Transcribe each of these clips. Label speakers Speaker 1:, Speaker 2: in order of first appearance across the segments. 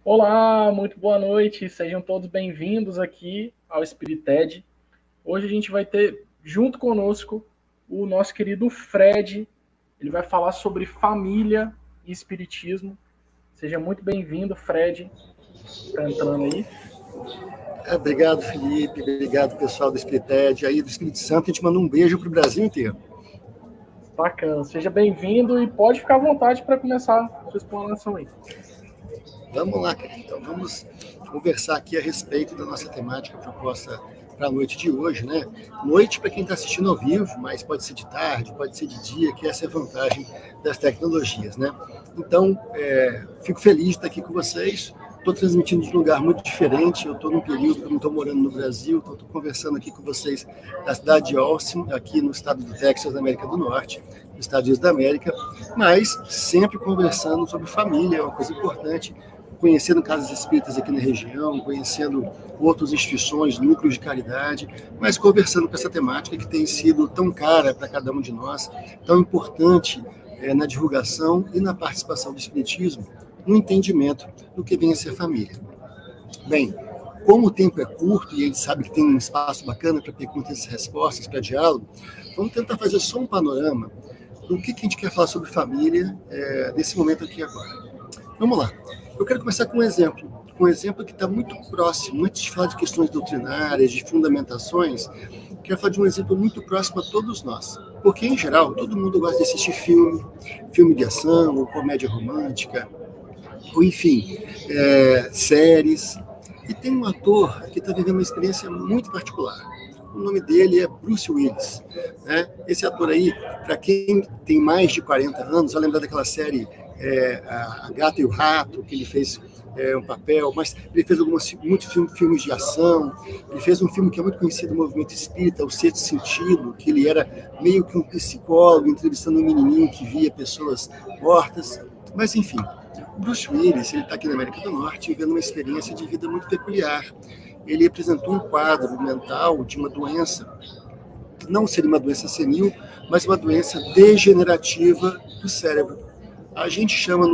Speaker 1: Olá, muito boa noite, sejam todos bem-vindos aqui ao Spirited. Hoje a gente vai ter junto conosco o nosso querido Fred. Ele vai falar sobre família e espiritismo. Seja muito bem-vindo, Fred. Tá entrando aí.
Speaker 2: Obrigado, Felipe. Obrigado, pessoal do Spirited aí do Espírito Santo. A gente manda um beijo para o Brasil inteiro.
Speaker 1: Bacana, seja bem-vindo e pode ficar à vontade para começar a sua explanação aí.
Speaker 2: Vamos lá, cara. Então, vamos conversar aqui a respeito da nossa temática proposta para a noite de hoje, né? Noite para quem está assistindo ao vivo, mas pode ser de tarde, pode ser de dia, que essa é a vantagem das tecnologias, né? Então, fico feliz de estar aqui com vocês. Estou transmitindo de um lugar muito diferente. Eu estou num período que eu não estou morando no Brasil, então estou conversando aqui com vocês da cidade de Austin, aqui no estado do Texas, na América do Norte, nos Estados Unidos da América, mas sempre conversando sobre família, é uma coisa importante, conhecendo casas espíritas aqui na região, conhecendo outras instituições, núcleos de caridade, mas conversando com essa temática que tem sido tão cara para cada um de nós, tão importante na divulgação e na participação do espiritismo, no entendimento do que vem a ser família. Bem, como o tempo é curto e a gente sabe que tem um espaço bacana para perguntas e respostas, para diálogo, vamos tentar fazer só um panorama do que a gente quer falar sobre família nesse momento aqui agora. Vamos lá. Eu quero começar com um exemplo que está muito próximo, antes de falar de questões doutrinárias, de fundamentações, quero falar de um exemplo muito próximo a todos nós. Porque, em geral, todo mundo gosta de assistir filme de ação, ou comédia romântica, ou enfim, séries. E tem um ator que está vivendo uma experiência muito particular. O nome dele é Bruce Willis. Né? Esse ator aí, para quem tem mais de 40 anos, vai lembrar daquela série A Gata e o Rato, que ele fez um papel, mas ele fez muitos filmes de ação. Ele fez um filme que é muito conhecido no movimento espírita, O Sexto Sentido, que ele era meio que um psicólogo entrevistando um menininho que via pessoas mortas. Mas, enfim, Bruce Willis, ele está aqui na América do Norte vivendo uma experiência de vida muito peculiar. Ele apresentou um quadro mental de uma doença, que não seria uma doença senil, mas uma doença degenerativa do cérebro. A gente chama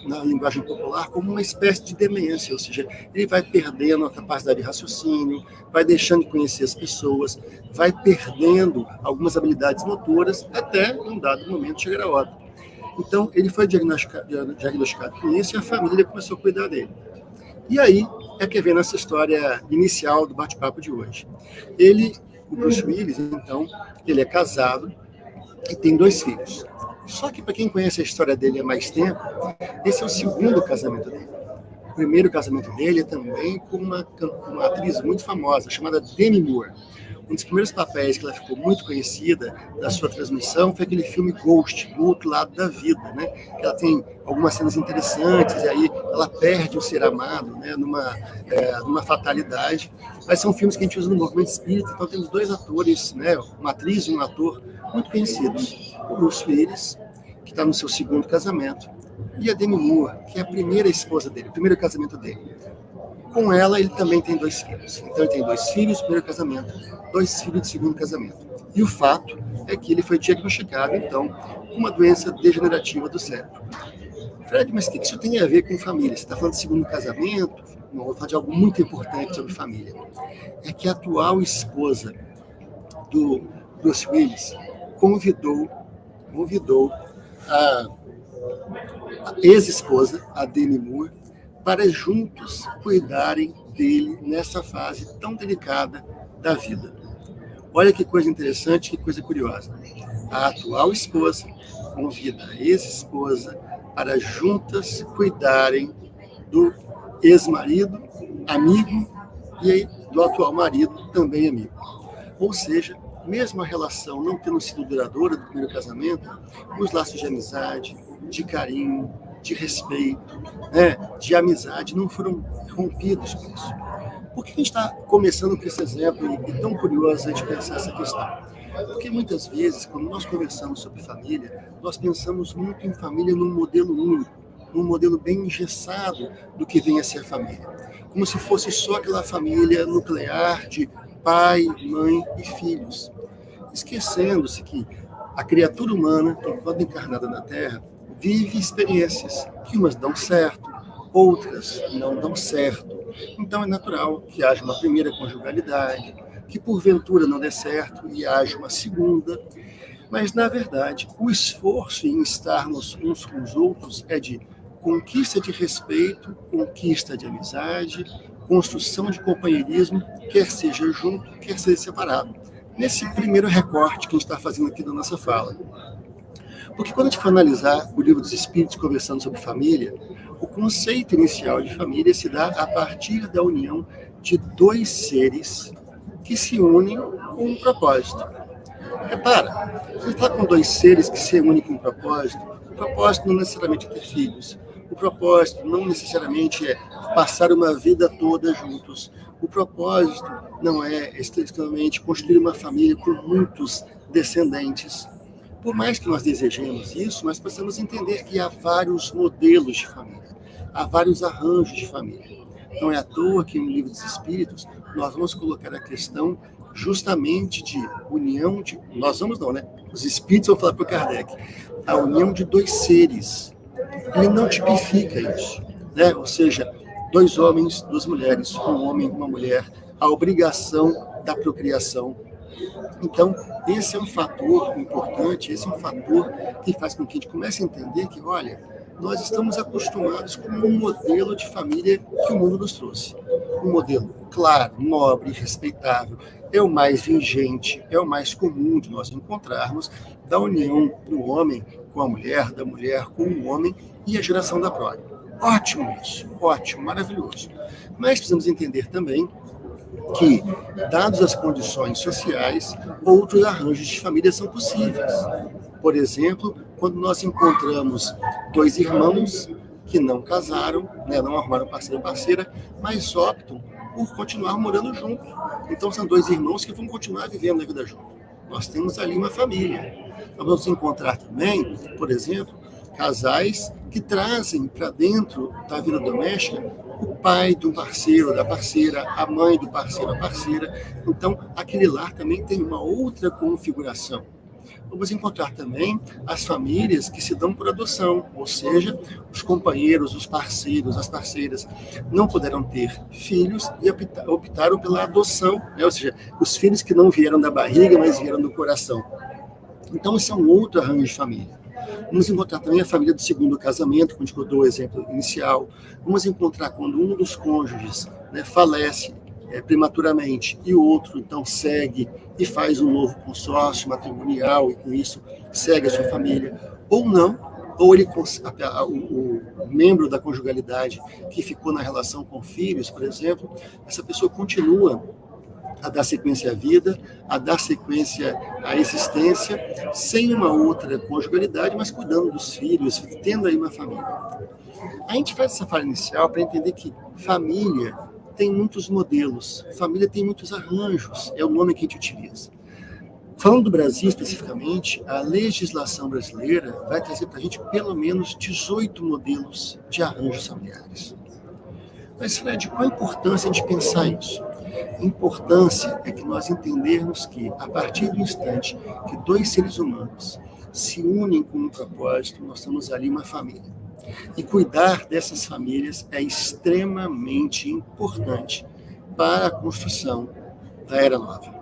Speaker 2: na linguagem popular como uma espécie de demência, ou seja, ele vai perdendo a capacidade de raciocínio, vai deixando de conhecer as pessoas, vai perdendo algumas habilidades motoras, até em um dado momento chegar a óbito. Então, ele foi diagnosticado com isso e a família começou a cuidar dele. E aí é que vem nessa história inicial do bate-papo de hoje. O Bruce Willis, então, ele é casado e tem 2 filhos. Só que para quem conhece a história dele há mais tempo, esse é o segundo casamento dele. O primeiro casamento dele é também com uma atriz muito famosa, chamada Demi Moore. Um dos primeiros papéis que ela ficou muito conhecida da sua transmissão foi aquele filme Ghost, Do Outro Lado da Vida, né? Que ela tem algumas cenas interessantes e aí ela perde o ser amado, né? numa fatalidade. Mas são filmes que a gente usa no movimento espírita, então temos 2 atores, né? Uma atriz e um ator muito conhecidos. O Bruce Willis, que está no seu segundo casamento, e a Demi Moore, que é a primeira esposa dele, o primeiro casamento dele. Com ela, ele também tem 2 filhos. Então, ele tem 2 filhos do primeiro casamento, 2 filhos do segundo casamento. E o fato é que ele foi diagnosticado, então, com uma doença degenerativa do cérebro. Fred, mas o que isso tem a ver com família? Você está falando de segundo casamento? Não, vou falar de algo muito importante sobre família. É que a atual esposa do Bruce Willis convidou a ex-esposa, a Demi Moore, para juntos cuidarem dele nessa fase tão delicada da vida. Olha que coisa interessante, que coisa curiosa. A atual esposa convida a ex-esposa para juntas cuidarem do ex-marido, amigo, e aí do atual marido, também amigo. Ou seja, mesmo a relação não tendo sido duradoura do primeiro casamento, os laços de amizade, de carinho, de respeito, né, de amizade, não foram rompidos com isso. Por que a gente está começando com esse exemplo e tão curioso a gente pensar essa questão? Porque muitas vezes, quando nós conversamos sobre família, nós pensamos muito em família num modelo único, num modelo bem engessado do que vem a ser a família. Como se fosse só aquela família nuclear de pai, mãe e filhos. Esquecendo-se que a criatura humana, enquanto encarnada na Terra, vive experiências que umas dão certo, outras não dão certo. Então é natural que haja uma primeira conjugalidade, que porventura não dê certo e haja uma segunda. Mas, na verdade, o esforço em estarmos uns com os outros é de conquista de respeito, conquista de amizade, construção de companheirismo, quer seja junto, quer seja separado. Nesse primeiro recorte que a gente está fazendo aqui da nossa fala. Porque quando a gente for analisar o Livro dos Espíritos conversando sobre família, o conceito inicial de família se dá a partir da união de dois seres que se unem com um propósito. Repara, você está com dois seres que se unem com um propósito, o propósito não necessariamente é ter filhos, o propósito não necessariamente é passar uma vida toda juntos, o propósito não é estritamente construir uma família com muitos descendentes. Por mais que nós desejemos isso, nós precisamos entender que há vários modelos de família, há vários arranjos de família. Não é à toa que no Livro dos Espíritos nós vamos colocar a questão justamente de união de... Nós vamos não, né? Os Espíritos vão falar para o Kardec. A união de dois seres. Ele não tipifica isso, né? Ou seja, dois homens, duas mulheres, um homem e uma mulher, a obrigação da procriação. Então, esse é um fator importante, esse é um fator que faz com que a gente comece a entender que, olha, nós estamos acostumados com um modelo de família que o mundo nos trouxe. Um modelo claro, nobre, respeitável, é o mais vigente, é o mais comum de nós encontrarmos, da união do homem com a mulher, da mulher com o homem e a geração da prole. Ótimo isso, ótimo, maravilhoso. Mas precisamos entender também que, dadas as condições sociais, outros arranjos de família são possíveis. Por exemplo, quando nós encontramos dois irmãos que não casaram, né, não arrumaram parceiro ou parceira, mas optam por continuar morando juntos. Então, são dois irmãos que vão continuar vivendo a vida juntos. Nós temos ali uma família. Nós vamos encontrar também, por exemplo, casais que trazem para dentro da vida doméstica o pai do parceiro, da parceira, a mãe do parceiro, a parceira. Então, aquele lar também tem uma outra configuração. Vamos encontrar também as famílias que se dão por adoção, ou seja, os companheiros, os parceiros, as parceiras não puderam ter filhos e optaram pela adoção, né? Ou seja, os filhos que não vieram da barriga, mas vieram do coração. Então, esse é um outro arranjo de família. Vamos encontrar também a família do segundo casamento, como a gente deu o exemplo inicial. Vamos encontrar quando um dos cônjuges, né, falece prematuramente e o outro, então, segue e faz um novo consórcio matrimonial e, com isso, segue a sua família. Ou não, ou ele, o membro da conjugalidade que ficou na relação com filhos, por exemplo, essa pessoa continua a dar sequência à vida, a dar sequência à existência, sem uma outra conjugalidade, mas cuidando dos filhos, tendo aí uma família. A gente faz essa fala inicial para entender que família tem muitos modelos, família tem muitos arranjos, é o nome que a gente utiliza. Falando do Brasil especificamente, a legislação brasileira vai trazer para a gente pelo menos 18 modelos de arranjos familiares. Mas, Fred, qual a importância de pensar isso? A importância é que nós entendermos que, a partir do instante que dois seres humanos se unem com um propósito, nós temos ali uma família. E cuidar dessas famílias é extremamente importante para a construção da Era Nova.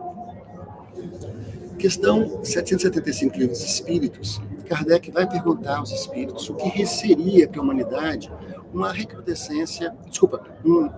Speaker 2: Questão 775 Livro dos Espíritos, Kardec vai perguntar aos espíritos o que seria para a humanidade uma recrudescência, um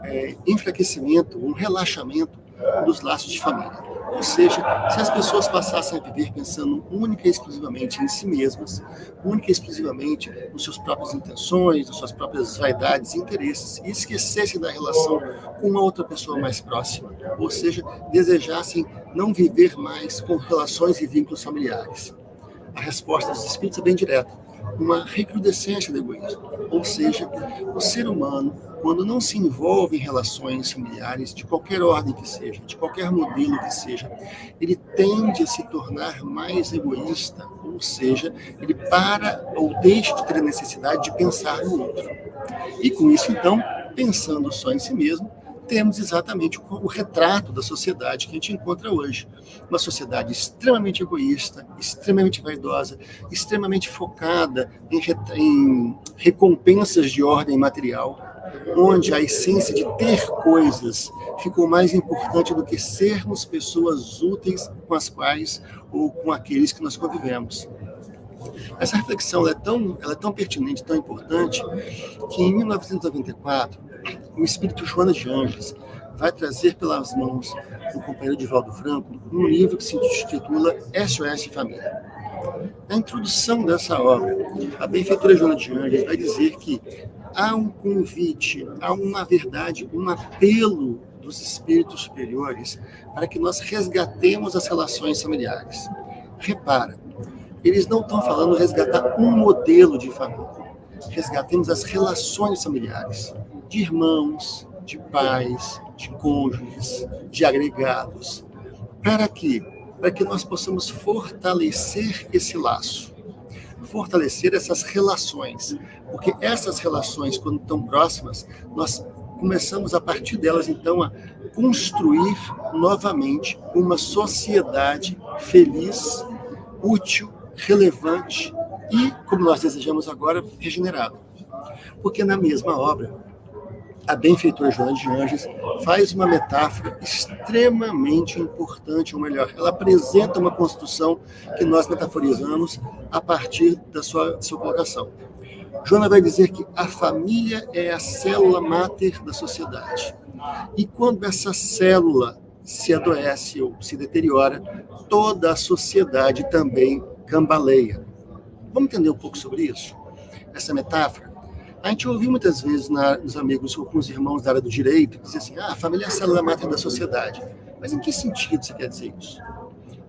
Speaker 2: enfraquecimento, um relaxamento dos laços de família. Ou seja, se as pessoas passassem a viver pensando única e exclusivamente em si mesmas, única e exclusivamente nas suas próprias intenções, nas suas próprias vaidades e interesses, e esquecessem da relação com uma outra pessoa mais próxima, ou seja, desejassem não viver mais com relações e vínculos familiares. A resposta dos espíritos é bem direta. Uma recrudescência do egoísmo. Ou seja, o ser humano, quando não se envolve em relações familiares, de qualquer ordem que seja, de qualquer modelo que seja, ele tende a se tornar mais egoísta, ou seja, ele para ou deixa de ter a necessidade de pensar no outro. E com isso, então, pensando só em si mesmo, temos exatamente o retrato da sociedade que a gente encontra hoje. Uma sociedade extremamente egoísta, extremamente vaidosa, extremamente focada em recompensas de ordem material. onde a essência de ter coisas ficou mais importante do que sermos pessoas úteis com as quais ou com aqueles que nós convivemos. Essa reflexão ela é tão pertinente, tão importante, que em 1994, o espírito Joana de Ângeles vai trazer pelas mãos do companheiro Divaldo Franco um livro que se intitula SOS Família. Na introdução dessa obra, a benfeitora Joana de Ângeles vai dizer que há um convite, há uma verdade, um apelo dos espíritos superiores para que nós resgatemos as relações familiares. Repara, eles não estão falando resgatar um modelo de família. Resgatemos as relações familiares, de irmãos, de pais, de cônjuges, de agregados. Para quê? Para que nós possamos fortalecer esse laço, fortalecer essas relações. Porque essas relações, quando estão próximas, nós começamos a partir delas, então, a construir novamente uma sociedade feliz, útil, relevante e, como nós desejamos agora, regenerada. Porque na mesma obra, a benfeitora Joana de Ângeles faz uma metáfora extremamente importante, ou melhor, ela apresenta uma construção que nós metaforizamos a partir da sua colocação. Joana vai dizer que a família é a célula máter da sociedade. E quando essa célula se adoece ou se deteriora, toda a sociedade também cambaleia. Vamos entender um pouco sobre isso? Essa metáfora? A gente ouviu muitas vezes nos amigos ou com os irmãos da área do direito dizer assim, a família é a célula máter da sociedade. Mas em que sentido você quer dizer isso?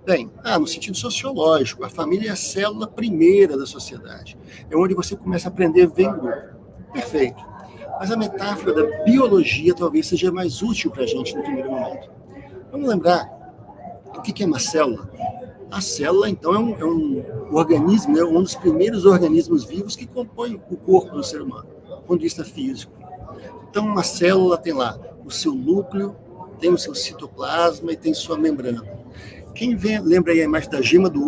Speaker 2: Bem, no sentido sociológico, a família é a célula primeira da sociedade. É onde você começa a aprender a viver em grupo. Perfeito. Mas a metáfora da biologia talvez seja mais útil para a gente no primeiro momento. Vamos lembrar o que é uma célula? A célula, então, é um organismo, é um dos primeiros organismos vivos que compõem o corpo do ser humano, do ponto de vista físico. Então, uma célula tem lá o seu núcleo, tem o seu citoplasma e tem sua membrana. Quem lembra aí a imagem da gema do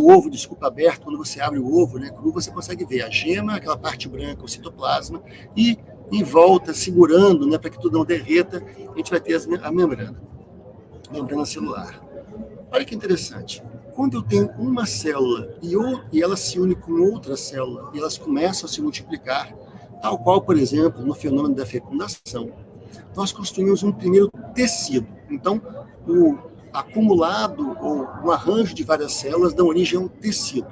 Speaker 2: ovo, aberto, quando você abre o ovo, né, cru, você consegue ver a gema, aquela parte branca, o citoplasma, e em volta, segurando, né, para que tudo não derreta, a gente vai ter a membrana celular. Olha que interessante. Quando eu tenho uma célula e ela se une com outra célula e elas começam a se multiplicar, tal qual, por exemplo, no fenômeno da fecundação, nós construímos um primeiro tecido. Então, o acumulado ou um arranjo de várias células dão origem a um tecido.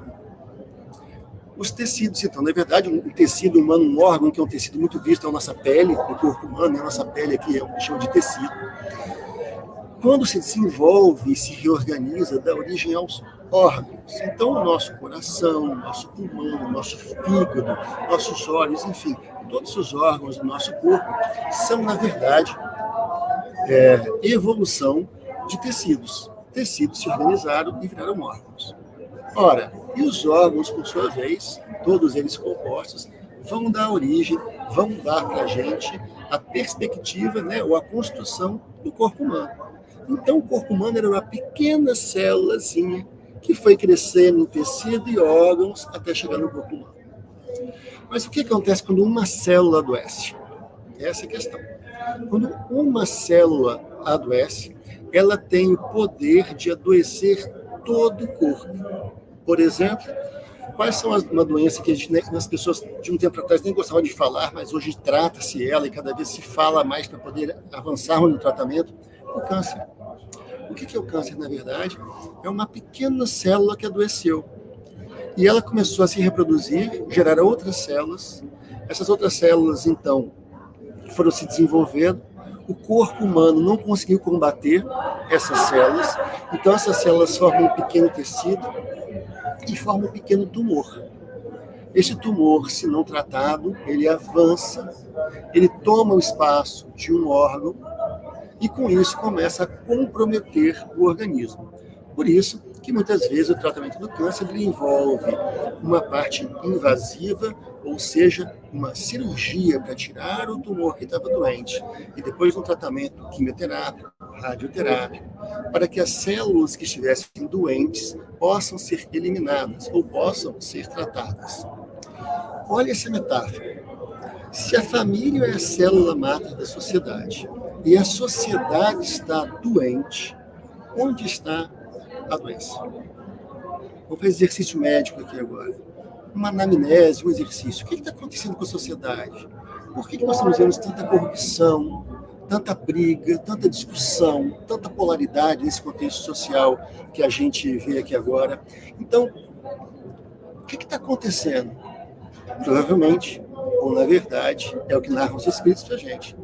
Speaker 2: Os tecidos, então, na verdade, um tecido humano, um órgão que é um tecido muito visto, é a nossa pele, o corpo humano, a nossa pele aqui é o que chama de tecido. Quando se desenvolve e se reorganiza, dá origem aos órgãos. Então, o nosso coração, nosso pulmão, nosso fígado, nossos olhos, enfim, todos os órgãos do nosso corpo são, na verdade, evolução de tecidos. Tecidos se organizaram e viraram órgãos. Ora, e os órgãos, por sua vez, todos eles compostos, vão dar origem, vão dar para a gente a perspectiva, né, ou a construção do corpo humano. Então, o corpo humano era uma pequena célulazinha que foi crescendo em tecido e órgãos até chegar no corpo humano. Mas o que acontece quando uma célula adoece? Essa é a questão. Quando uma célula adoece, ela tem o poder de adoecer todo o corpo. Por exemplo, quais são uma doença que as pessoas de um tempo atrás nem gostavam de falar, mas hoje trata-se ela e cada vez se fala mais para poder avançarmos no tratamento? O câncer. O que é o câncer, na verdade? É uma pequena célula que adoeceu. E ela começou a se reproduzir, gerar outras células. Essas outras células, então, foram se desenvolvendo. O corpo humano não conseguiu combater essas células. Então, essas células formam um pequeno tecido e formam um pequeno tumor. Esse tumor, se não tratado, ele avança, ele toma o espaço de um órgão, e com isso começa a comprometer o organismo. Por isso que muitas vezes o tratamento do câncer ele envolve uma parte invasiva, ou seja, uma cirurgia para tirar o tumor que estava doente, e depois um tratamento quimioterápico, radioterápico, para que as células que estivessem doentes possam ser eliminadas ou possam ser tratadas. Olha essa metáfora. Se a família é a célula máter da sociedade e a sociedade está doente, onde está a doença? Vou fazer exercício médico aqui agora. Uma anamnese, um exercício. O que está acontecendo com a sociedade? Por que nós estamos vendo tanta corrupção, tanta briga, tanta discussão, tanta polaridade nesse contexto social que a gente vê aqui agora? Então, o que está acontecendo? Provavelmente, ou na verdade, é o que narram os espíritos para a gente.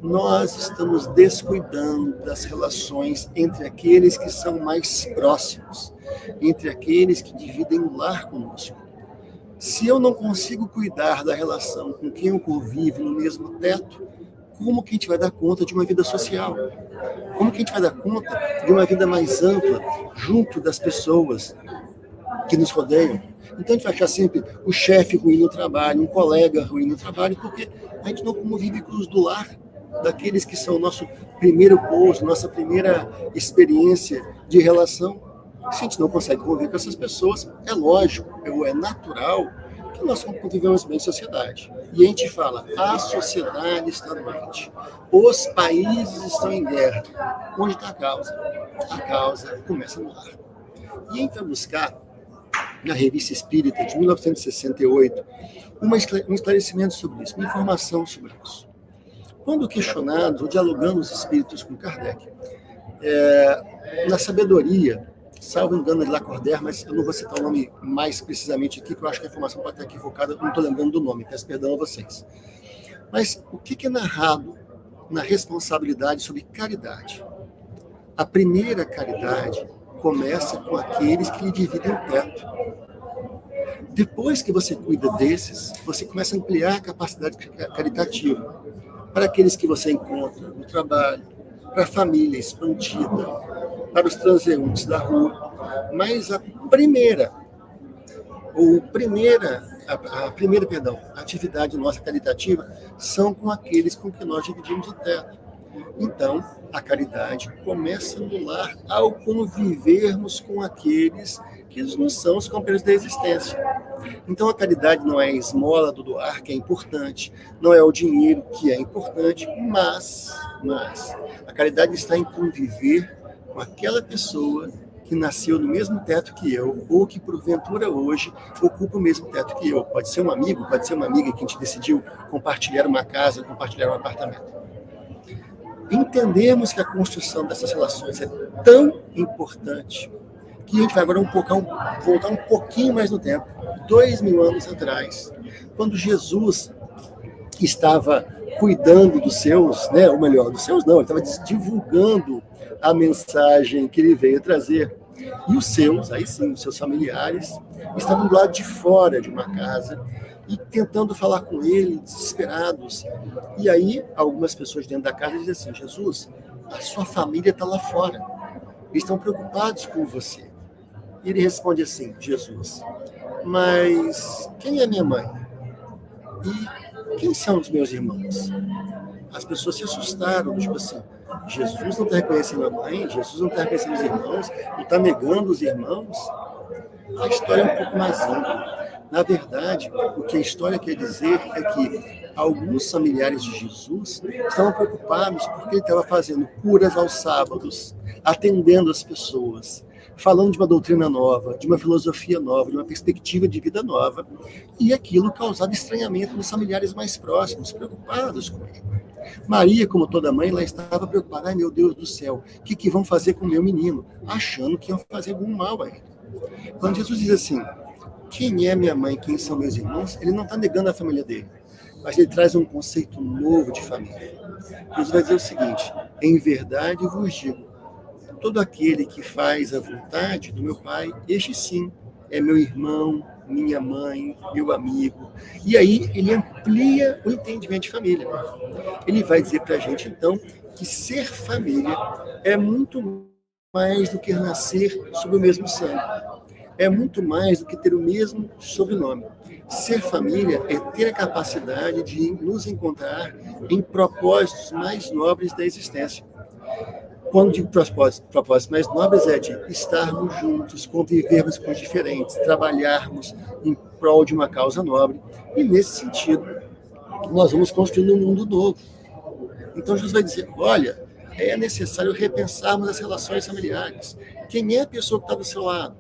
Speaker 2: Nós estamos descuidando das relações entre aqueles que são mais próximos, entre aqueles que dividem o lar conosco. Se eu não consigo cuidar da relação com quem eu convivo no mesmo teto, como que a gente vai dar conta de uma vida social? Como que a gente vai dar conta de uma vida mais ampla, junto das pessoas que nos rodeiam? Então a gente vai achar sempre o chefe ruim no trabalho, um colega ruim no trabalho, porque a gente não convive com os do lar, daqueles que são o nosso primeiro pouso, nossa primeira experiência de relação. Se a gente não consegue conviver com essas pessoas, é lógico, é natural que nós convivemos bem em sociedade. E a gente fala, a sociedade está doente, os países estão em guerra. Onde está a causa? A causa começa no lar. E a gente vai buscar, na Revista Espírita de 1968, um esclarecimento sobre isso, uma informação sobre isso. Quando questionados ou dialogando os espíritos com Kardec, na sabedoria, salvo engano de Lacordaire, mas eu não vou citar o nome mais precisamente aqui, porque eu acho que a informação pode estar equivocada, não estou lembrando do nome, peço perdão a vocês. Mas o que é narrado na responsabilidade sobre caridade? A primeira caridade começa com aqueles que lhe dividem o teto. Depois que você cuida desses, você começa a ampliar a capacidade caritativa para aqueles que você encontra no trabalho, para a família expandida, para os transeuntes da rua. Mas a primeira atividade nossa caritativa são com aqueles com que nós dividimos o teto. Então, a caridade começa no lar ao convivermos com aqueles que não são os companheiros da existência. Então, a caridade não é a esmola do doar, que é importante, não é o dinheiro, que é importante, mas a caridade está em conviver com aquela pessoa que nasceu no mesmo teto que eu, ou que, porventura, hoje, ocupa o mesmo teto que eu. Pode ser um amigo, pode ser uma amiga que a gente decidiu compartilhar uma casa, compartilhar um apartamento. Entendemos que a construção dessas relações é tão importante que a gente vai agora voltar um pouquinho mais no tempo, 2000 anos atrás, quando Jesus estava cuidando dos seus, né, ou melhor, dos seus não, ele estava divulgando a mensagem que ele veio trazer. E os seus, aí sim, os seus familiares, estavam do lado de fora de uma casa e tentando falar com ele, desesperados. E aí, algumas pessoas dentro da casa dizem assim, Jesus, a sua família está lá fora, eles estão preocupados com você. E ele responde assim, Jesus, mas quem é minha mãe? E quem são os meus irmãos? As pessoas se assustaram, tipo assim, Jesus não está reconhecendo a mãe, Jesus não está reconhecendo os irmãos, não está negando os irmãos. A história é um pouco mais ampla. Na verdade, o que a história quer dizer é que alguns familiares de Jesus estavam preocupados porque ele estava fazendo curas aos sábados, atendendo as pessoas, falando de uma doutrina nova, de uma filosofia nova, de uma perspectiva de vida nova, e aquilo causava estranhamento nos familiares mais próximos, preocupados com ele. Maria, como toda mãe, ela estava preocupada, ai meu Deus do céu, o que vão fazer com o meu menino? Achando que iam fazer algum mal a ele. Quando Jesus diz assim, quem é minha mãe, quem são meus irmãos, ele não está negando a família dele, mas ele traz um conceito novo de família. Jesus vai dizer o seguinte, em verdade vos digo, todo aquele que faz a vontade do meu Pai, este sim é meu irmão, minha mãe, meu amigo. E aí ele amplia o entendimento de família. Ele vai dizer para a gente, então, que ser família é muito mais do que nascer sob o mesmo sangue. É muito mais do que ter o mesmo sobrenome. Ser família é ter a capacidade de nos encontrar em propósitos mais nobres da existência. Quando digo propósitos mais nobres, é de estarmos juntos, convivermos com os diferentes, trabalharmos em prol de uma causa nobre. E, nesse sentido, nós vamos construindo um mundo novo. Então Jesus vai dizer, olha, é necessário repensarmos as relações familiares. Quem é a pessoa que está do seu lado?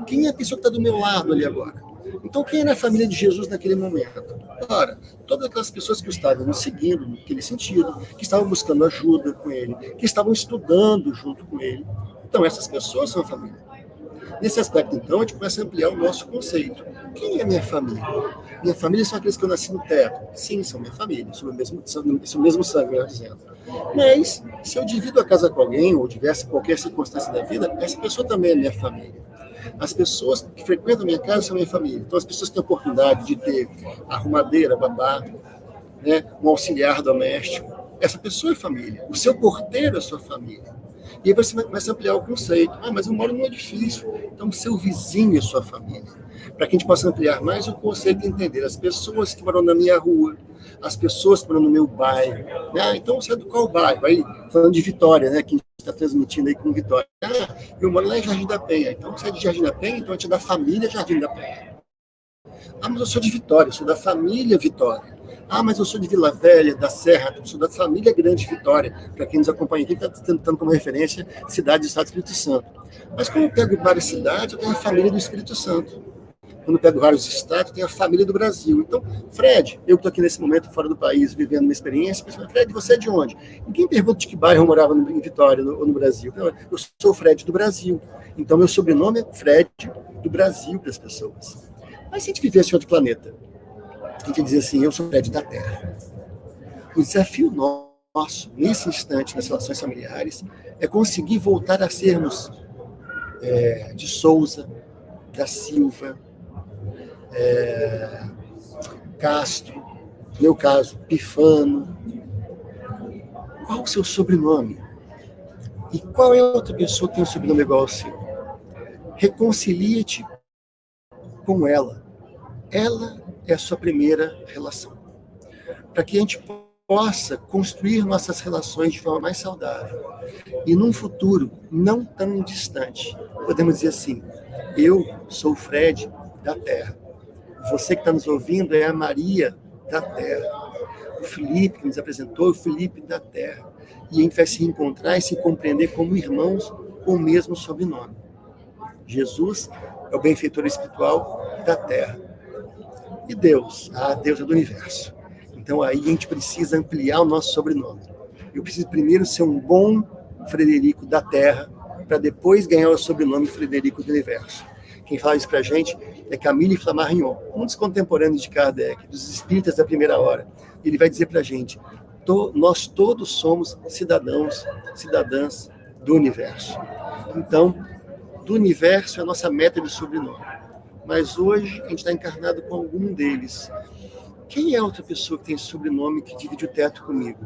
Speaker 2: Quem é a pessoa que está do meu lado ali agora? Então, quem era a família de Jesus naquele momento? Ora, todas aquelas pessoas que estavam nos seguindo naquele sentido, que estavam buscando ajuda com ele, que estavam estudando junto com ele. Então, essas pessoas são a família. Nesse aspecto, então, a gente começa a ampliar o nosso conceito. Quem é minha família? Minha família são aqueles que eu nasci no teto. Sim, são minha família, são o mesmo sangue, melhor dizendo. Mas, se eu divido a casa com alguém, ou tivesse qualquer circunstância da vida, essa pessoa também é minha família. As pessoas que frequentam a minha casa são minha família. Então, as pessoas que têm a oportunidade de ter arrumadeira, babá, né, um auxiliar doméstico, essa pessoa é família. O seu porteiro é sua família. E aí você começa a ampliar o conceito. Ah, mas eu moro num edifício. Então, o seu vizinho é sua família. Para que a gente possa ampliar mais o conceito e entender as pessoas que moram na minha rua, as pessoas que moram no meu bairro. Né? Então, você é do qual bairro? Aí, falando de Vitória, né, que a gente está transmitindo aí com Vitória. Ah, eu moro lá em Jardim da Penha. Então, você é de Jardim da Penha, então a gente é da família Jardim da Penha. Ah, mas eu sou de Vitória, eu sou da família Vitória. Ah, mas eu sou de Vila Velha, da Serra, eu sou da família Grande Vitória. Para quem nos acompanha aqui, está tentando como referência cidade do Estado do Espírito Santo. Mas quando eu pego várias cidades, eu tenho a família do Espírito Santo. Quando eu pego vários estados, eu tenho a família do Brasil. Então, Fred, eu estou aqui nesse momento fora do país, vivendo uma experiência, mas, Fred, você é de onde? Ninguém pergunta de que bairro eu morava em Vitória ou no Brasil. Eu sou o Fred do Brasil. Então, meu sobrenome é Fred do Brasil para as pessoas. Mas se a gente vivesse em outro planeta, a gente dizer assim, eu sou Fred da Terra. O desafio nosso, nesse instante, nas relações familiares, é conseguir voltar a sermos de Souza, da Silva, Castro, no meu caso, Pifano. Qual o seu sobrenome? E qual é a outra pessoa que tem um sobrenome igual ao seu? Reconcilia-te com ela. Ela é a sua primeira relação. Para que a gente possa construir nossas relações de forma mais saudável. E num futuro não tão distante, podemos dizer assim, eu sou o Fred da Terra. Você que está nos ouvindo é a Maria da Terra. O Felipe que nos apresentou é o Felipe da Terra. E a gente vai se reencontrar e se compreender como irmãos com o mesmo sobrenome. Jesus é o benfeitor espiritual da Terra. E Deus? Deus é do universo. Então aí a gente precisa ampliar o nosso sobrenome. Eu preciso primeiro ser um bom Frederico da Terra, para depois ganhar o sobrenome Frederico do universo. Quem fala isso para a gente é Camille Flammarion, um dos contemporâneos de Kardec, dos espíritas da primeira hora. Ele vai dizer para a gente, nós todos somos cidadãos, cidadãs do universo. Então, do universo é a nossa meta de sobrenome. Mas hoje a gente está encarnado com algum deles. Quem é outra pessoa que tem sobrenome que divide o teto comigo?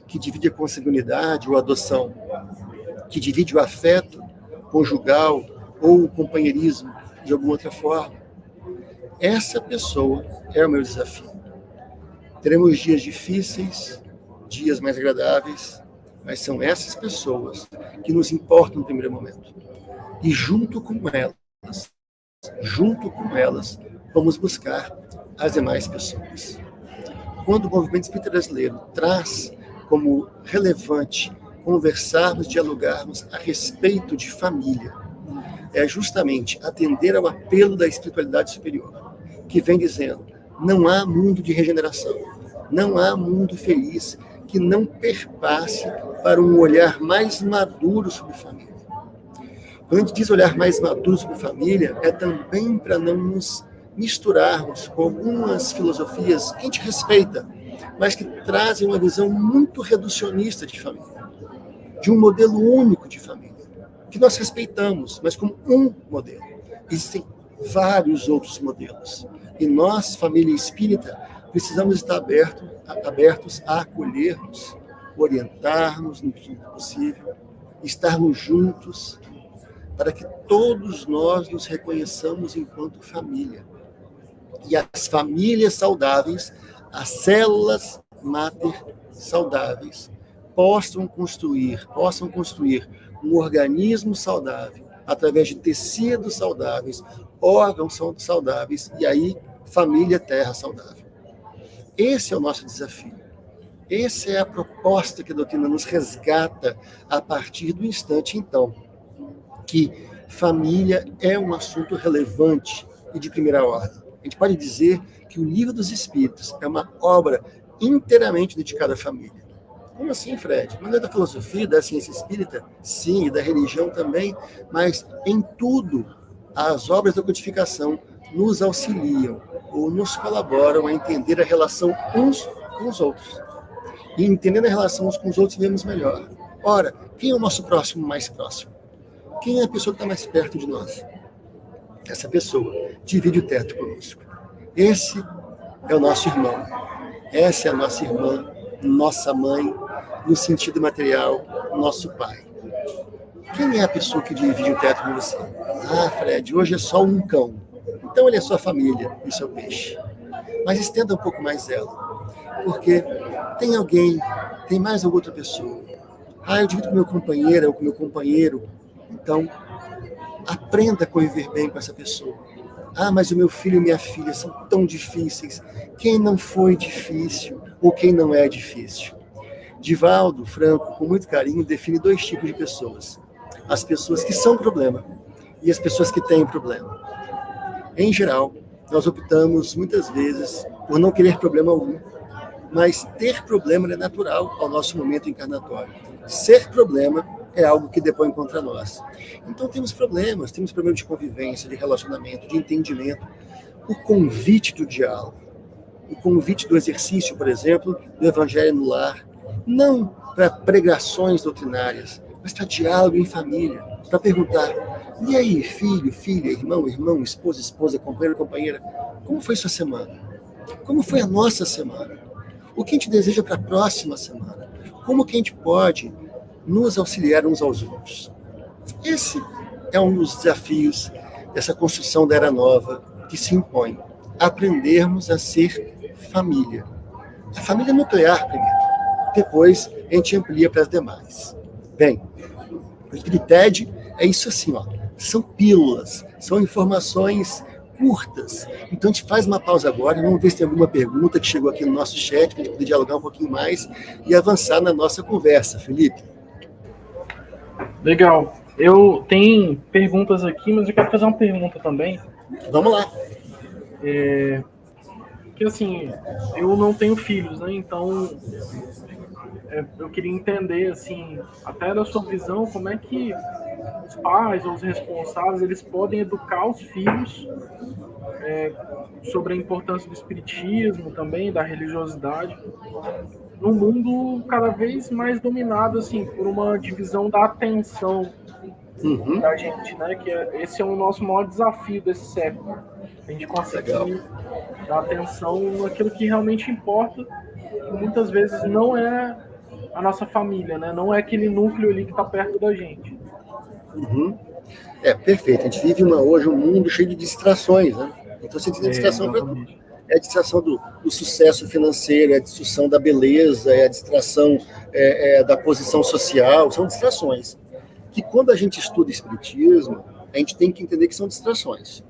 Speaker 2: Que divide a consanguinidade ou a adoção? Que divide o afeto conjugal ou o companheirismo de alguma outra forma? Essa pessoa é o meu desafio. Teremos dias difíceis, dias mais agradáveis, mas são essas pessoas que nos importam no primeiro momento. E junto com elas, vamos buscar as demais pessoas. Quando o movimento espírita brasileiro traz como relevante conversarmos, dialogarmos a respeito de família, é justamente atender ao apelo da espiritualidade superior, que vem dizendo, não há mundo de regeneração, não há mundo feliz que não perpasse para um olhar mais maduro sobre família. Quando a gente diz olhar mais maduro sobre família, é também para não nos misturarmos com algumas filosofias que a gente respeita, mas que trazem uma visão muito reducionista de família, de um modelo único de família, que nós respeitamos, mas como um modelo. Existem vários outros modelos. E nós, família espírita, precisamos estar abertos a acolhermos, orientarmos no que possível, estarmos juntos, para que todos nós nos reconheçamos enquanto família. E as famílias saudáveis, as células máter saudáveis, possam construir um organismo saudável, através de tecidos saudáveis, órgãos saudáveis, e aí, família terra saudável. Esse é o nosso desafio. Essa é a proposta que a doutrina nos resgata a partir do instante, então, que família é um assunto relevante e de primeira ordem. A gente pode dizer que o Livro dos Espíritos é uma obra inteiramente dedicada à família. Como assim, Fred? Não é da filosofia, da ciência espírita? Sim, e da religião também, mas em tudo as obras da codificação nos auxiliam ou nos colaboram a entender a relação uns com os outros. E entendendo a relação uns com os outros, vivemos melhor. Ora, quem é o nosso próximo mais próximo? Quem é a pessoa que está mais perto de nós? Essa pessoa divide o teto conosco. Esse é o nosso irmão. Essa é a nossa irmã, nossa mãe, no sentido material, nosso pai. Quem é a pessoa que divide o teto com você? Ah, Fred, hoje é só um cão. Então ele é sua família e seu peixe. Mas estenda um pouco mais ela. Porque tem alguém, tem mais alguma outra pessoa. Ah, eu divido com meu companheiro ou com meu companheiro. Então, aprenda a conviver bem com essa pessoa. Ah, mas o meu filho e minha filha são tão difíceis. Quem não foi difícil ou quem não é difícil? Divaldo Franco, com muito carinho, define 2 tipos de pessoas. As pessoas que são problema e as pessoas que têm problema. Em geral, nós optamos muitas vezes por não querer problema algum, mas ter problema é natural ao nosso momento encarnatório. Ser problema é algo que depõe contra nós. Então temos problemas de convivência, de relacionamento, de entendimento. O convite do diálogo, o convite do exercício, por exemplo, do Evangelho no lar, não para pregações doutrinárias, mas para diálogo em família, para perguntar: e aí, filho, filha, irmão, esposa, esposa, companheiro, companheira, como foi sua semana? Como foi a nossa semana? O que a gente deseja para a próxima semana? Como que a gente pode nos auxiliar uns aos outros? Esse é um dos desafios dessa construção da Era Nova que se impõe. Aprendermos a ser família. A família nuclear primeiro. Depois a gente amplia para as demais. Bem, o Espirited é isso assim, ó. São pílulas, são informações curtas. Então a gente faz uma pausa agora e vamos ver se tem alguma pergunta que chegou aqui no nosso chat, para a gente poder dialogar um pouquinho mais e avançar na nossa conversa, Felipe.
Speaker 1: Legal. Eu tenho perguntas aqui, mas eu quero fazer uma pergunta também.
Speaker 2: Vamos lá.
Speaker 1: Que assim, eu não tenho filhos, né? Então eu queria entender, assim, até da sua visão, como é que os pais ou os responsáveis, eles podem educar os filhos sobre a importância do espiritismo também, da religiosidade, num mundo cada vez mais dominado, assim, por uma divisão da atenção da gente, né? Que esse é o nosso maior desafio desse século. A gente conseguir dar atenção naquilo que realmente importa, que muitas vezes não é a nossa família, né? Não é aquele núcleo ali que está perto da gente.
Speaker 2: Perfeito. A gente vive hoje um mundo cheio de distrações, né? Então você tem distração para tudo. É a distração do sucesso financeiro, é a distração da beleza, é a distração da posição social, são distrações. Que quando a gente estuda espiritismo, a gente tem que entender que são distrações.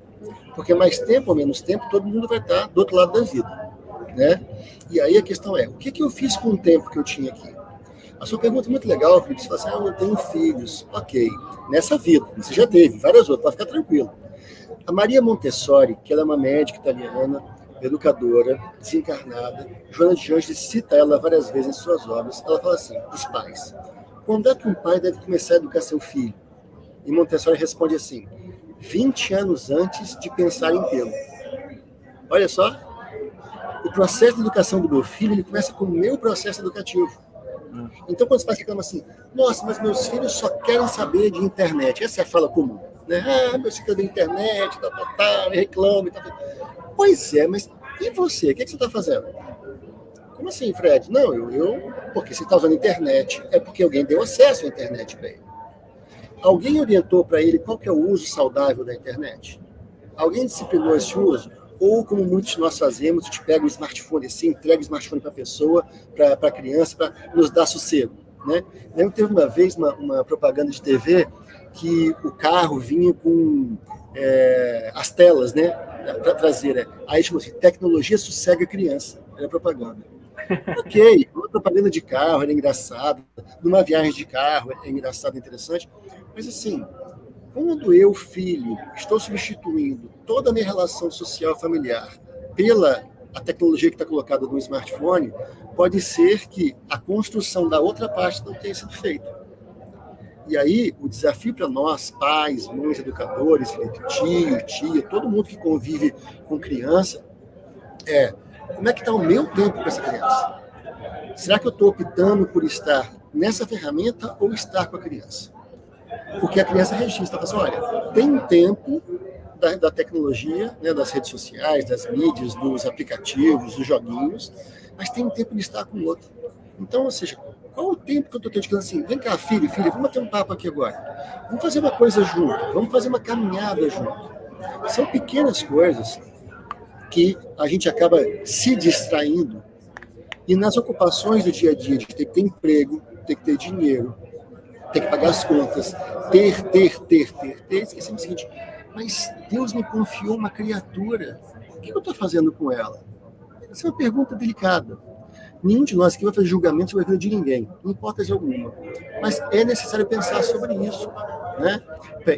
Speaker 2: Porque mais tempo ou menos tempo, todo mundo vai estar do outro lado da vida, né? E aí a questão é, o que eu fiz com o tempo que eu tinha aqui? A sua pergunta é muito legal, Felipe. Você fala assim, eu não tenho filhos. Ok, nessa vida, você já teve, várias outras, pode ficar tranquilo. A Maria Montessori, que ela é uma médica italiana, educadora, desencarnada, Joana de Angelis cita ela várias vezes em suas obras, ela fala assim, os pais, quando é que um pai deve começar a educar seu filho? E Montessori responde assim, 20 anos antes de pensar em tê-lo. Olha só, o processo de educação do meu filho, ele começa com o meu processo educativo. Então, quando os pais reclamam assim, nossa, mas meus filhos só querem saber de internet. Essa é a fala comum, né? Ah, meus filhos da internet, reclama. Pois é, mas e você? O que você está fazendo? Como assim, Fred? Não, porque você está usando internet, é porque alguém deu acesso à internet para ele. Alguém orientou para ele qual que é o uso saudável da internet? Alguém disciplinou esse uso? Ou, como muitos de nós fazemos, a gente pega o smartphone assim, entrega o smartphone para a pessoa, para a criança, para nos dar sossego, né? Lembro que teve uma vez uma propaganda de TV que o carro vinha com as telas, né, para trazer. Aí chamou assim, tecnologia sossega a criança. era propaganda. Ok, uma propaganda de carro era engraçada, numa viagem de carro é engraçado, interessante, mas assim, quando eu, filho, estou substituindo toda a minha relação social familiar pela a tecnologia que está colocada no smartphone, pode ser que a construção da outra parte não tenha sido feita. E aí, o desafio para nós, pais, mães, educadores, tio, tia, todo mundo que convive com criança, é como é que está o meu tempo com essa criança? Será que eu estou optando por estar nessa ferramenta ou estar com a criança? Porque a criança registra, fala assim, olha, tem um tempo da tecnologia, né, das redes sociais, das mídias, dos aplicativos, dos joguinhos, mas tem um tempo de estar com o outro. Então, ou seja, qual o tempo que eu estou dedicando assim? Vem cá, filho, vamos bater um papo aqui agora. Vamos fazer uma coisa junto, vamos fazer uma caminhada junto. São pequenas coisas que a gente acaba se distraindo e nas ocupações do dia a dia, de ter que ter emprego, ter que ter dinheiro, ter que pagar as contas, esquecemos o seguinte, mas Deus me confiou uma criatura, o que eu estou fazendo com ela? Essa é uma pergunta delicada. Nenhum de nós aqui vai fazer julgamento sobre a vida de ninguém, em hipótese alguma. Mas é necessário pensar sobre isso, né?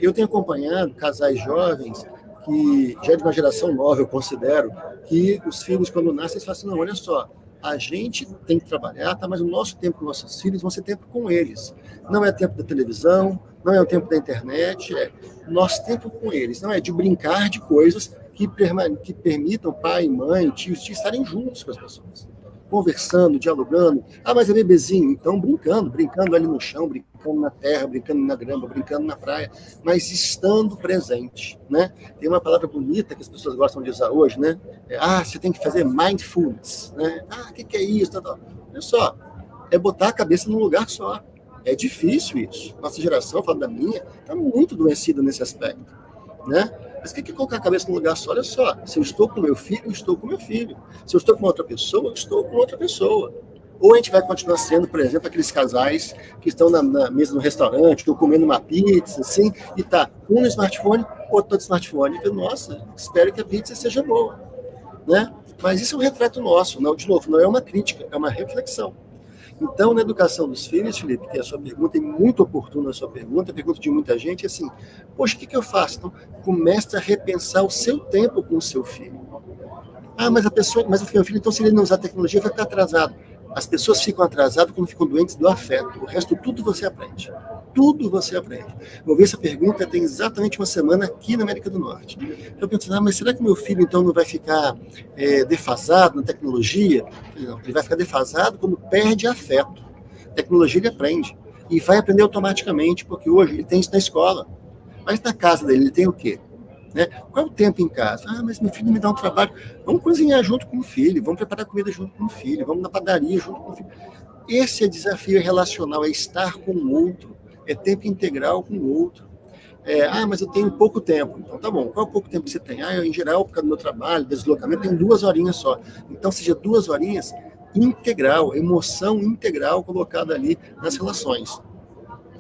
Speaker 2: Eu tenho acompanhado casais jovens que já é de uma geração nova, eu considero, que os filhos, quando nascem, eles falam assim, não, olha só, a gente tem que trabalhar, tá? Mas o nosso tempo com nossos filhos vão ser tempo com eles. Não é tempo da televisão, não é o tempo da internet, é nosso tempo com eles. Não é de brincar de coisas que permitam pai, mãe, tios, tios estarem juntos com as pessoas. Conversando, dialogando. Ah, mas é bebezinho. Então, brincando ali no chão, brincando na terra, brincando na grama, brincando na praia, mas estando presente, né? Tem uma palavra bonita que as pessoas gostam de usar hoje, né? Você tem que fazer mindfulness, né? O que é isso? Olha só, é botar a cabeça num lugar só. É difícil isso. Nossa geração, falando da minha, está muito adoecida nesse aspecto, né? Mas o que é colocar a cabeça no lugar só? Olha só, se eu estou com meu filho, eu estou com meu filho. Se eu estou com outra pessoa, eu estou com outra pessoa. Ou a gente vai continuar sendo, por exemplo, aqueles casais que estão na mesa no restaurante, ou comendo uma pizza, assim, e tá um no smartphone, outro no smartphone. E, nossa, espero que a pizza seja boa, né? Mas isso é um retrato nosso, não, de novo, não é uma crítica, é uma reflexão. Então, na educação dos filhos, Felipe, que é a sua pergunta, é muito oportuna a sua pergunta, a pergunta de muita gente é assim, poxa, o que eu faço? Então, comece a repensar o seu tempo com o seu filho. Mas o meu filho, então, se ele não usar tecnologia, vai ficar atrasado. As pessoas ficam atrasadas quando ficam doentes do afeto. O resto, tudo você aprende. Tudo você aprende. Vou ver essa pergunta tem exatamente uma semana aqui na América do Norte. Eu penso, mas será que meu filho, então, não vai ficar defasado na tecnologia? Não, ele vai ficar defasado quando perde afeto. Tecnologia ele aprende. E vai aprender automaticamente, porque hoje ele tem isso na escola. Mas na casa dele, ele tem o quê? Né? Qual é o tempo em casa? Mas meu filho me dá um trabalho. Vamos cozinhar junto com o filho, vamos preparar comida junto com o filho, vamos na padaria junto com o filho. Esse é desafio relacional, é estar com o outro, é tempo integral com o outro. Mas eu tenho pouco tempo. Então tá bom, qual é o pouco tempo que você tem? Em geral, por causa do meu trabalho, deslocamento, tem 2 horinhas só. Então seja 2 horinhas integral, emoção integral colocada ali nas relações.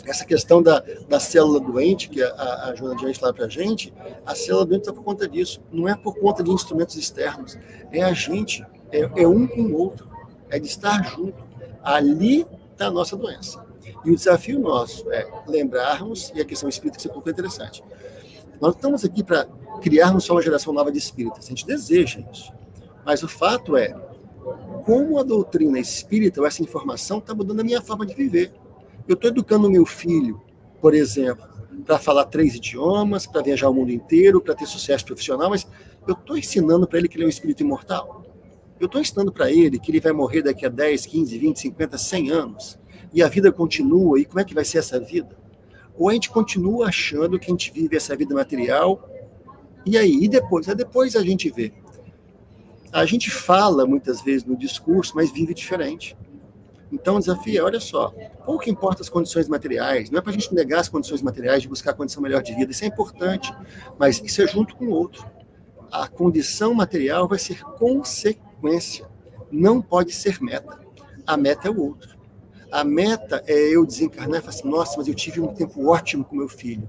Speaker 2: Essa questão da célula doente, que a Joana Diante fala para a gente, a célula doente está por conta disso. Não é por conta de instrumentos externos. É a gente, é um com o outro. É de estar junto. Ali está a nossa doença. E o desafio nosso é lembrarmos, e a questão espírita que você colocou é interessante. Nós estamos aqui para criarmos só uma geração nova de espíritas. A gente deseja isso. Mas o fato é, como a doutrina espírita, ou essa informação, está mudando a minha forma de viver. Eu estou educando o meu filho, por exemplo, para falar 3 idiomas, para viajar o mundo inteiro, para ter sucesso profissional, mas eu estou ensinando para ele que ele é um espírito imortal. Eu estou ensinando para ele que ele vai morrer daqui a 10, 15, 20, 50, 100 anos, e a vida continua, e como é que vai ser essa vida? Ou a gente continua achando que a gente vive essa vida material, e aí? E depois? Depois a gente vê. A gente fala muitas vezes no discurso, mas vive diferente. Então, o desafio é, olha só, pouco importa as condições materiais, não é para a gente negar as condições materiais, de buscar a condição melhor de vida, isso é importante, mas isso é junto com o outro. A condição material vai ser consequência, não pode ser meta. A meta é o outro. A meta é eu desencarnar e falar assim, nossa, mas eu tive um tempo ótimo com meu filho.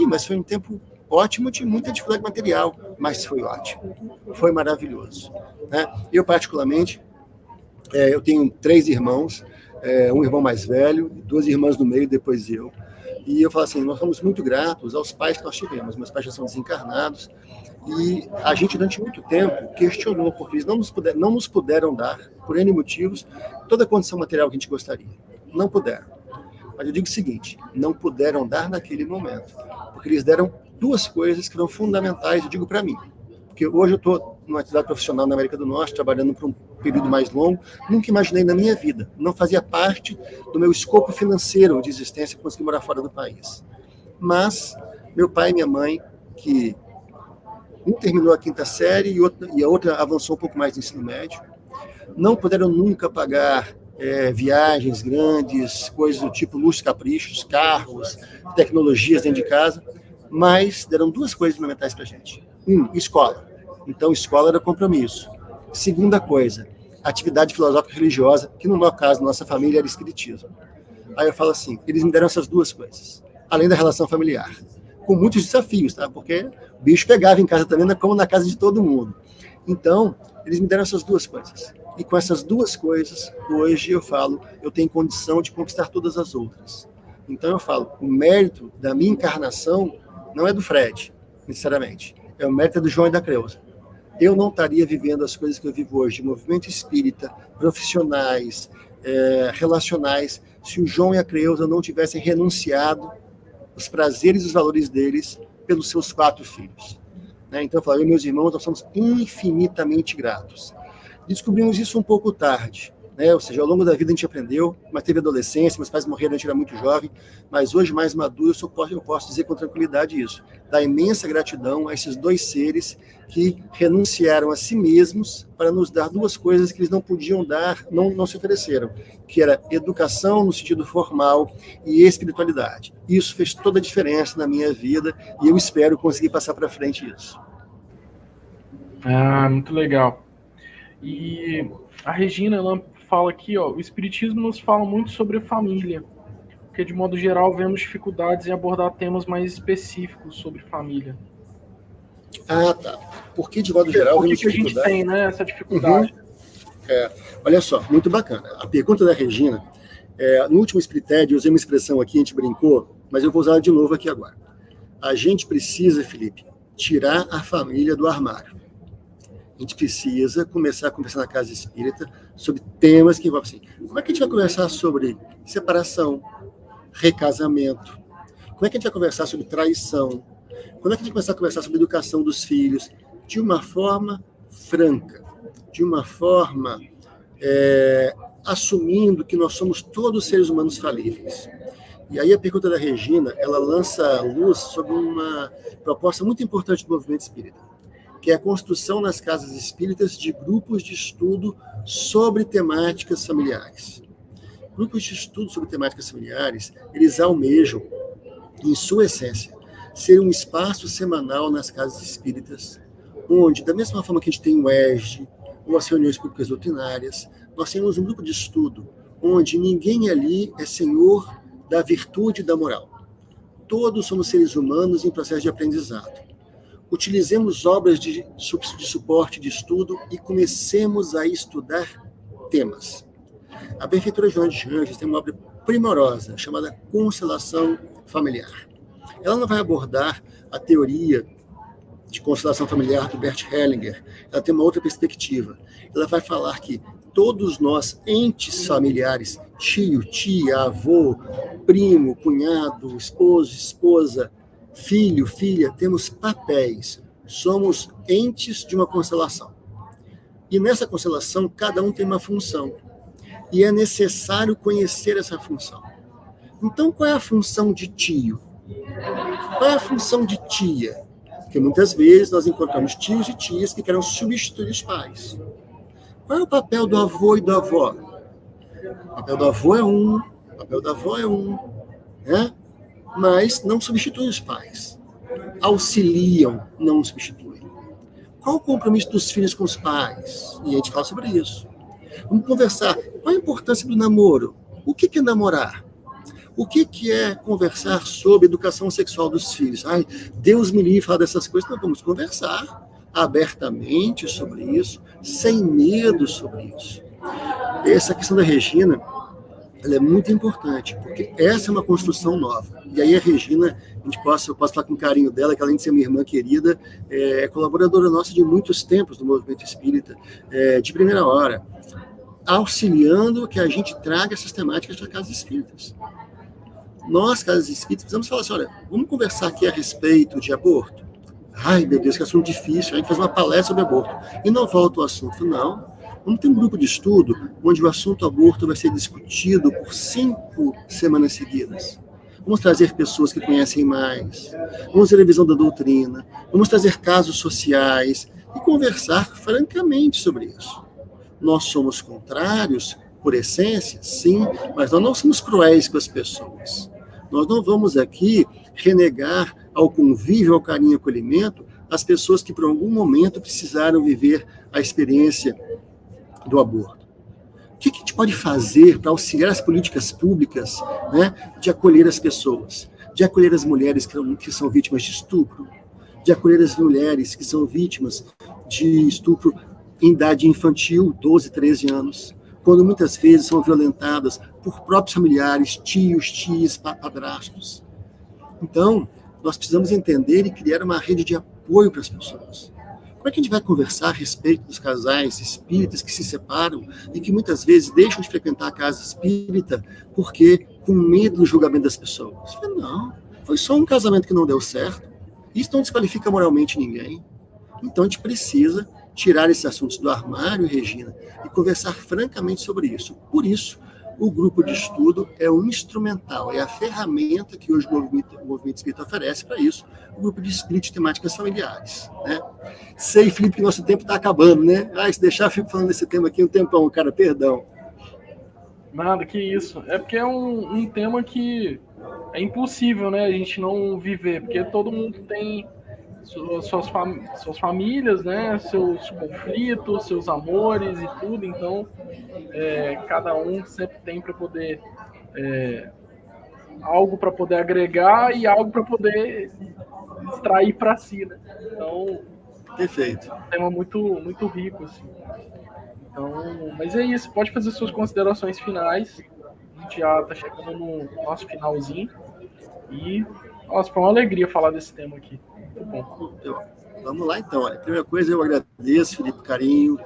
Speaker 2: Mas foi um tempo ótimo, de muita dificuldade material, mas foi ótimo, foi maravilhoso, né? Eu, particularmente, eu tenho 3 irmãos, um irmão mais velho, 2 irmãs no meio, depois eu. E eu falo assim, nós somos muito gratos aos pais que nós tivemos. Meus pais já são desencarnados. E a gente, durante muito tempo, questionou, porque eles não nos puderam dar, por N motivos, toda a condição material que a gente gostaria. Não puderam. Mas eu digo o seguinte, não puderam dar naquele momento. Porque eles deram 2 coisas que foram fundamentais, eu digo para mim. Porque hoje eu estou numa atividade profissional na América do Norte, trabalhando por um período mais longo, nunca imaginei na minha vida, não fazia parte do meu escopo financeiro de existência conseguir morar fora do país. Mas meu pai e minha mãe, que um terminou a 5ª série e a outra avançou um pouco mais no ensino médio, não puderam nunca pagar viagens grandes, coisas do tipo luxo, caprichos, carros, tecnologias dentro de casa, mas deram 2 coisas fundamentais para a gente. Escola. Então, escola era compromisso. Segunda coisa, atividade filosófica religiosa, que no meu caso, nossa família era espiritismo. Aí eu falo assim, eles me deram essas 2 coisas, além da relação familiar, com muitos desafios, tá? Porque o bicho pegava em casa também, como na casa de todo mundo. Então, eles me deram essas 2 coisas. E com essas 2 coisas, hoje eu falo, eu tenho condição de conquistar todas as outras. Então eu falo, o mérito da minha encarnação não é do Fred, necessariamente. É o mérito do João e da Creuza. Eu não estaria vivendo as coisas que eu vivo hoje, de movimento espírita, profissionais, relacionais, se o João e a Creuza não tivessem renunciado os prazeres e os valores deles pelos seus 4 filhos. Então, eu falo, eu e meus irmãos, nós somos infinitamente gratos. Descobrimos isso um pouco tarde, ou seja, ao longo da vida a gente aprendeu, mas teve adolescência, meus pais morreram, a gente era muito jovem, mas hoje, mais maduro, eu posso dizer com tranquilidade isso, da imensa gratidão a esses 2 seres que renunciaram a si mesmos para nos dar 2 coisas que eles não podiam dar, não se ofereceram, que era educação no sentido formal e espiritualidade. Isso fez toda a diferença na minha vida e eu espero conseguir passar para frente isso.
Speaker 1: Muito legal. E a Regina, ela fala aqui, o Espiritismo nos fala muito sobre a família, porque de modo geral vemos dificuldades em abordar temas mais específicos sobre família.
Speaker 2: Tá. Porque de modo geral vemos dificuldades?
Speaker 1: Por que a gente tem, essa dificuldade?
Speaker 2: Olha só, muito bacana. A pergunta da Regina, no último Espirited, eu usei uma expressão aqui, a gente brincou, mas eu vou usar ela de novo aqui agora. A gente precisa, Felipe, tirar a família do armário. A gente precisa começar a conversar na casa espírita sobre temas que envolvem assim. Como é que a gente vai conversar sobre separação, recasamento? Como é que a gente vai conversar sobre traição? Quando é que a gente vai começar a conversar sobre educação dos filhos? De uma forma franca, de uma forma assumindo que nós somos todos seres humanos falíveis. E aí a pergunta da Regina, ela lança luz sobre uma proposta muito importante do movimento espírita, que é a construção nas casas espíritas de grupos de estudo sobre temáticas familiares. Grupos de estudo sobre temáticas familiares, eles almejam, em sua essência, ser um espaço semanal nas casas espíritas, onde, da mesma forma que a gente tem o ERG, ou as reuniões públicas doutrinárias, nós temos um grupo de estudo, onde ninguém ali é senhor da virtude e da moral. Todos somos seres humanos em processo de aprendizado. Utilizemos obras de suporte de estudo e comecemos a estudar temas. A Benfeitora Joana de Anjos tem uma obra primorosa chamada Constelação Familiar. Ela não vai abordar a teoria de constelação familiar do Bert Hellinger, ela tem uma outra perspectiva. Ela vai falar que todos nós, entes familiares, tio, tia, avô, primo, cunhado, esposo, esposa, filho, filha, temos papéis, somos entes de uma constelação. E nessa constelação, cada um tem uma função. E é necessário conhecer essa função. Então, qual é a função de tio? Qual é a função de tia? Porque muitas vezes nós encontramos tios e tias que querem substituir os pais. Qual é o papel do avô e da avó? O papel do avô é um, o papel da avó é um, né? Mas não substituem os pais. Auxiliam, não substituem. Qual o compromisso dos filhos com os pais? E a gente fala sobre isso. Vamos conversar. Qual a importância do namoro? O que é namorar? O que é conversar sobre educação sexual dos filhos? Ai, Deus me livre falar dessas coisas. Nós vamos conversar abertamente sobre isso, sem medo sobre isso. Essa questão da Regina, ela é muito importante, porque essa é uma construção nova. E aí a Regina, eu posso falar com carinho dela, que além de ser minha irmã querida, é colaboradora nossa de muitos tempos do movimento espírita, de primeira hora, auxiliando que a gente traga essas temáticas para casas espíritas. Nós, casas espíritas, precisamos falar assim, olha, vamos conversar aqui a respeito de aborto? Ai, meu Deus, que assunto difícil, a gente faz uma palestra sobre aborto. E não volta o assunto, não. Vamos ter um grupo de estudo onde o assunto aborto vai ser discutido por 5 semanas seguidas. Vamos trazer pessoas que conhecem mais, vamos ter a visão da doutrina, vamos trazer casos sociais e conversar francamente sobre isso. Nós somos contrários, por essência, sim, mas nós não somos cruéis com as pessoas. Nós não vamos aqui renegar ao convívio, ao carinho e acolhimento as pessoas que por algum momento precisaram viver a experiência do aborto. O que a gente pode fazer para auxiliar as políticas públicas, né, de acolher as pessoas, de acolher as mulheres que são vítimas de estupro, de acolher as mulheres que são vítimas de estupro em idade infantil, 12, 13 anos, quando muitas vezes são violentadas por próprios familiares, tios, tias, padrastos. Então, nós precisamos entender e criar uma rede de apoio para as pessoas. Como é que a gente vai conversar a respeito dos casais espíritas que se separam e que muitas vezes deixam de frequentar a casa espírita porque com medo do julgamento das pessoas? Não, foi só um casamento que não deu certo. Isso não desqualifica moralmente ninguém. Então a gente precisa tirar esses assuntos do armário, Regina, e conversar francamente sobre isso. Por isso, o grupo de estudo é o instrumental, é a ferramenta que hoje o movimento espírita oferece para isso, o grupo de espírito de temáticas familiares. Né? Sei, Felipe, que nosso tempo está acabando, né? Se deixar, eu fico falando desse tema aqui um tempão, cara, perdão.
Speaker 1: Nada, que isso. É porque é um tema que é impossível, né, a gente não viver, porque todo mundo tem suas famílias, né, seus conflitos, seus amores e tudo, então cada um sempre tem para poder algo para poder agregar e algo para poder extrair para si, né? Então,
Speaker 2: perfeito.
Speaker 1: É um tema muito rico, assim. Então, mas é isso, pode fazer suas considerações finais. A gente já está chegando no nosso finalzinho. E, nossa, foi uma alegria falar desse tema aqui. Muito bom.
Speaker 2: Vamos lá, então. Olha, primeira coisa, eu agradeço, Felipe, o carinho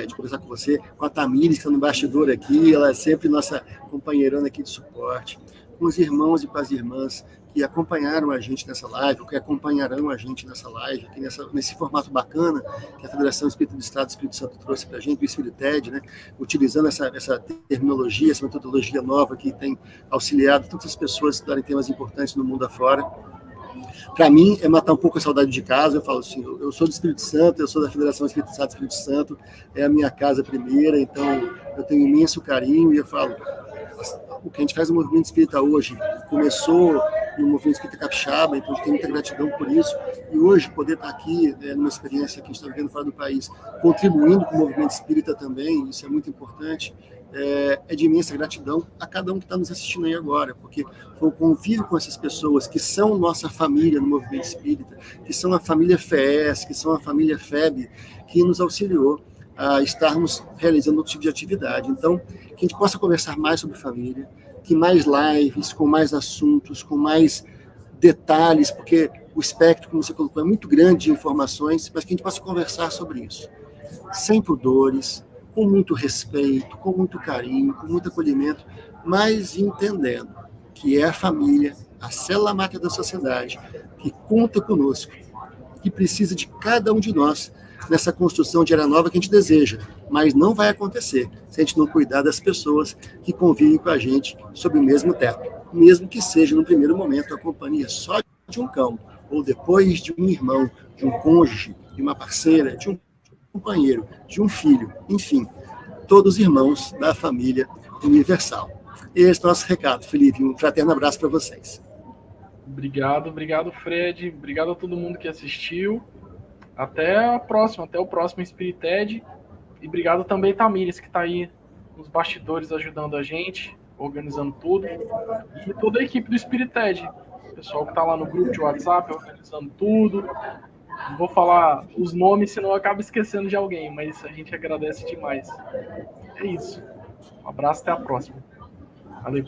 Speaker 2: de conversar com você, com a Tamires, que está no bastidor aqui, ela é sempre nossa companheirona aqui de suporte, com os irmãos e com as irmãs que acompanharam a gente nessa live, ou que acompanharão a gente nessa live, aqui nesse formato bacana que a Federação Espírita do Estado do Espírito Santo trouxe para a gente, o Espirited, né, utilizando essa terminologia, essa metodologia nova que tem auxiliado tantas pessoas a estudarem temas importantes no mundo afora. Para mim, é matar um pouco a saudade de casa. Eu falo assim, eu sou do Espírito Santo, eu sou da Federação Espírita do Estado do Espírito Santo, é a minha casa primeira, então eu tenho imenso carinho, e eu falo, o que a gente faz no movimento espírita hoje começou no movimento espírita capixaba, então a gente tem muita gratidão por isso, e hoje poder estar aqui numa experiência que a gente está vivendo fora do país, contribuindo com o movimento espírita também, isso é muito importante, é de imensa gratidão a cada um que está nos assistindo aí agora, porque foi o convívio com essas pessoas que são nossa família no movimento espírita, que são a família FES, que são a família FEB, que nos auxiliou a estarmos realizando outro tipo de atividade. Então, que a gente possa conversar mais sobre família, que mais lives, com mais assuntos, com mais detalhes, porque o espectro, como você colocou, é muito grande de informações, mas que a gente possa conversar sobre isso, sem pudores, com muito respeito, com muito carinho, com muito acolhimento, mas entendendo que é a família, a célula máter da sociedade, que conta conosco, que precisa de cada um de nós nessa construção de era nova que a gente deseja, mas não vai acontecer se a gente não cuidar das pessoas que convivem com a gente sob o mesmo teto, mesmo que seja no primeiro momento a companhia só de um cão, ou depois de um irmão, de um cônjuge, de uma parceira, de um companheiro, de um filho, enfim, todos irmãos da família universal. Esse é o nosso recado, Felipe, um fraterno abraço para vocês.
Speaker 1: Obrigado, Fred, obrigado a todo mundo que assistiu. Até a próxima, até o próximo Espirited. E obrigado também, Tamires, que está aí nos bastidores ajudando a gente. organizando tudo. E toda a equipe do Spirited, o pessoal que está lá no grupo de WhatsApp, organizando tudo. Não vou falar os nomes, senão eu acabo esquecendo de alguém, mas a gente agradece demais. É isso. Um abraço, até a próxima. Valeu.